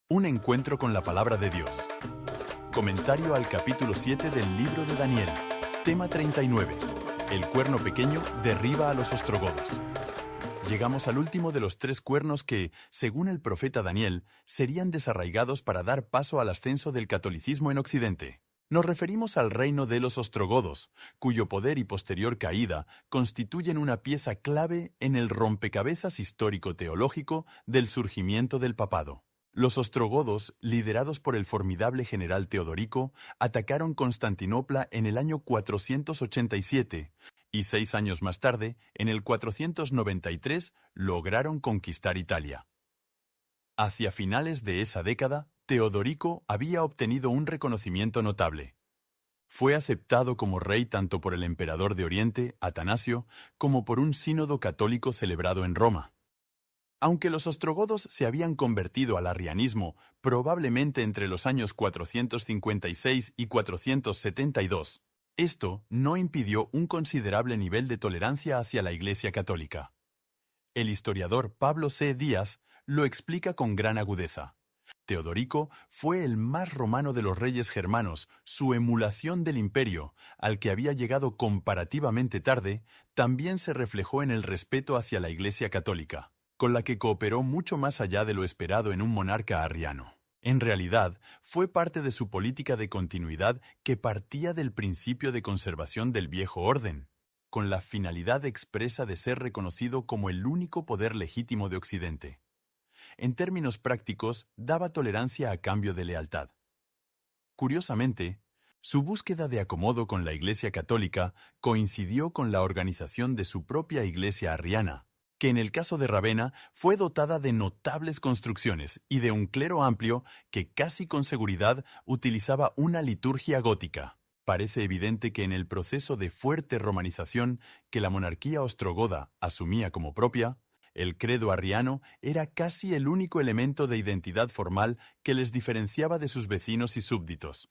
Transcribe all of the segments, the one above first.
Un encuentro con la palabra de Dios. Comentario al capítulo 7 del libro de Daniel. Tema 39. El cuerno pequeño derriba a los ostrogodos. Llegamos al último de los 3 cuernos que, según el profeta Daniel, serían desarraigados para dar paso al ascenso del catolicismo en Occidente. Nos referimos al reino de los ostrogodos, cuyo poder y posterior caída constituyen una pieza clave en el rompecabezas histórico-teológico del surgimiento del papado. Los ostrogodos, liderados por el formidable general Teodorico, atacaron Constantinopla en el año 487 y 6 años más tarde, en el 493, lograron conquistar Italia. Hacia finales de esa década, Teodorico había obtenido un reconocimiento notable. Fue aceptado como rey tanto por el emperador de Oriente, Atanasio, como por un sínodo católico celebrado en Roma. Aunque los ostrogodos se habían convertido al arrianismo probablemente entre los años 456 y 472, esto no impidió un considerable nivel de tolerancia hacia la Iglesia católica. El historiador Pablo C. Díaz lo explica con gran agudeza. Teodorico fue el más romano de los reyes germanos. Su emulación del imperio, al que había llegado comparativamente tarde, también se reflejó en el respeto hacia la Iglesia católica, con la que cooperó mucho más allá de lo esperado en un monarca arriano. En realidad, fue parte de su política de continuidad que partía del principio de conservación del viejo orden, con la finalidad expresa de ser reconocido como el único poder legítimo de Occidente. En términos prácticos, daba tolerancia a cambio de lealtad. Curiosamente, su búsqueda de acomodo con la Iglesia católica coincidió con la organización de su propia Iglesia arriana, que en el caso de Ravenna fue dotada de notables construcciones y de un clero amplio que casi con seguridad utilizaba una liturgia gótica. Parece evidente que en el proceso de fuerte romanización que la monarquía ostrogoda asumía como propia, el credo arriano era casi el único elemento de identidad formal que les diferenciaba de sus vecinos y súbditos.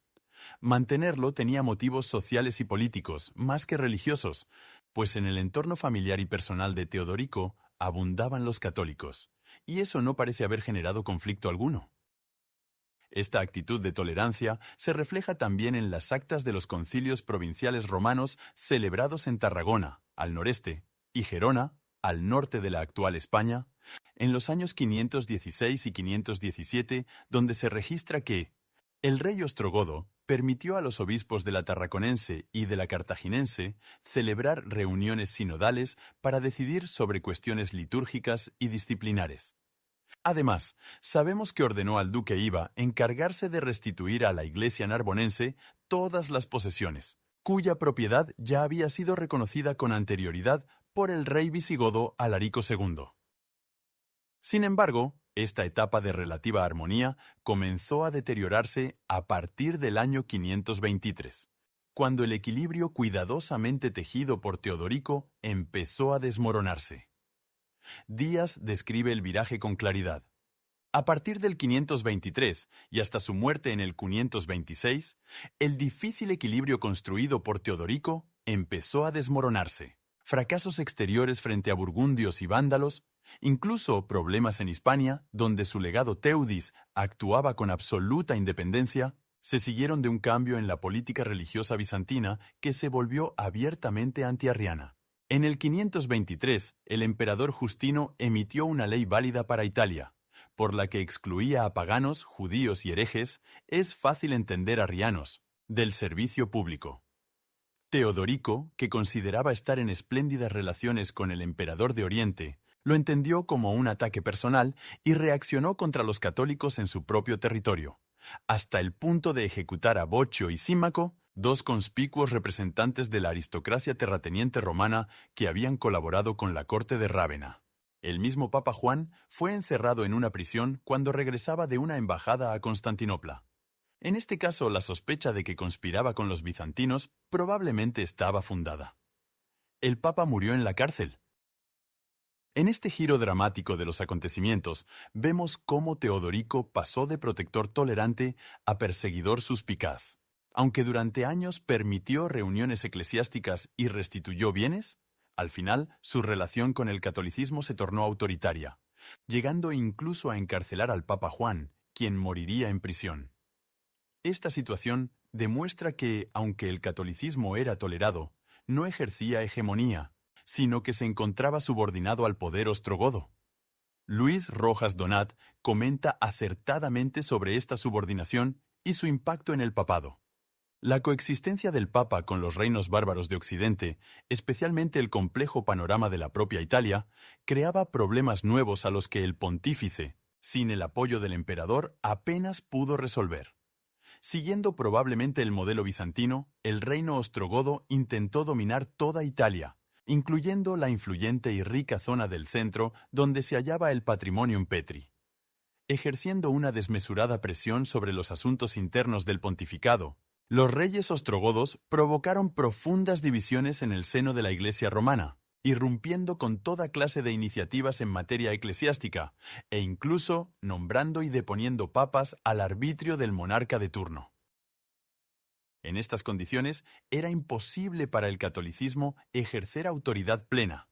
Mantenerlo tenía motivos sociales y políticos, más que religiosos, pues en el entorno familiar y personal de Teodorico abundaban los católicos, y eso no parece haber generado conflicto alguno. Esta actitud de tolerancia se refleja también en las actas de los concilios provinciales romanos celebrados en Tarragona, al noreste, y Gerona, al norte de la actual España, en los años 516 y 517, donde se registra que el rey ostrogodo permitió a los obispos de la tarraconense y de la cartaginense celebrar reuniones sinodales para decidir sobre cuestiones litúrgicas y disciplinares. Además, sabemos que ordenó al duque Iva encargarse de restituir a la iglesia narbonense todas las posesiones, cuya propiedad ya había sido reconocida con anterioridad por el rey visigodo Alarico II. Sin embargo, esta etapa de relativa armonía comenzó a deteriorarse a partir del año 523, cuando el equilibrio cuidadosamente tejido por Teodorico empezó a desmoronarse. Díaz describe el viraje con claridad. A partir del 523 y hasta su muerte en el 526, el difícil equilibrio construido por Teodorico empezó a desmoronarse. Fracasos exteriores frente a burgundios y vándalos, incluso problemas en Hispania, donde su legado Teudis actuaba con absoluta independencia, se siguieron de un cambio en la política religiosa bizantina que se volvió abiertamente antiarriana. En el 523, el emperador Justino emitió una ley válida para Italia, por la que excluía a paganos, judíos y herejes, es fácil entender arrianos, del servicio público. Teodorico, que consideraba estar en espléndidas relaciones con el emperador de Oriente, lo entendió como un ataque personal y reaccionó contra los católicos en su propio territorio, hasta el punto de ejecutar a Boccio y Símaco, 2 conspicuos representantes de la aristocracia terrateniente romana que habían colaborado con la corte de Rávena. El mismo Papa Juan fue encerrado en una prisión cuando regresaba de una embajada a Constantinopla. En este caso, la sospecha de que conspiraba con los bizantinos probablemente estaba fundada. El Papa murió en la cárcel. En este giro dramático de los acontecimientos, vemos cómo Teodorico pasó de protector tolerante a perseguidor suspicaz. Aunque durante años permitió reuniones eclesiásticas y restituyó bienes, al final su relación con el catolicismo se tornó autoritaria, llegando incluso a encarcelar al Papa Juan quien moriría en prisión. Esta situación demuestra que, aunque el catolicismo era tolerado, no ejercía hegemonía, sino que se encontraba subordinado al poder ostrogodo. Luis Rojas Donat comenta acertadamente sobre esta subordinación y su impacto en el papado. La coexistencia del Papa con los reinos bárbaros de Occidente, especialmente el complejo panorama de la propia Italia, creaba problemas nuevos a los que el pontífice, sin el apoyo del emperador, apenas pudo resolver. Siguiendo probablemente el modelo bizantino, el reino ostrogodo intentó dominar toda Italia, incluyendo la influyente y rica zona del centro donde se hallaba el Patrimonium Petri. Ejerciendo una desmesurada presión sobre los asuntos internos del pontificado, los reyes ostrogodos provocaron profundas divisiones en el seno de la Iglesia romana, irrumpiendo con toda clase de iniciativas en materia eclesiástica, e incluso nombrando y deponiendo papas al arbitrio del monarca de turno. En estas condiciones, era imposible para el catolicismo ejercer autoridad plena.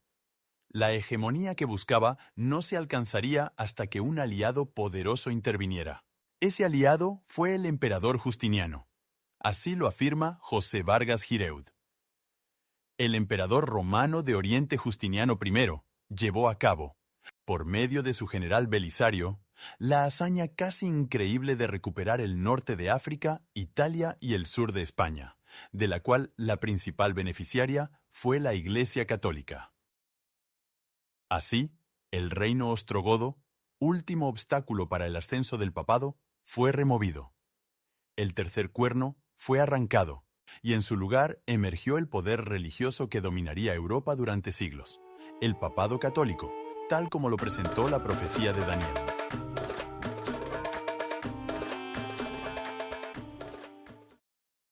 La hegemonía que buscaba no se alcanzaría hasta que un aliado poderoso interviniera. Ese aliado fue el emperador Justiniano. Así lo afirma José Vargas Gireud. El emperador romano de Oriente Justiniano I llevó a cabo, por medio de su general Belisario, la hazaña casi increíble de recuperar el norte de África, Italia y el sur de España, de la cual la principal beneficiaria fue la Iglesia Católica. Así, el reino ostrogodo, último obstáculo para el ascenso del papado, fue removido. El tercer cuerno fue arrancado, y en su lugar emergió el poder religioso que dominaría Europa durante siglos, el papado católico, tal como lo presentó la profecía de Daniel.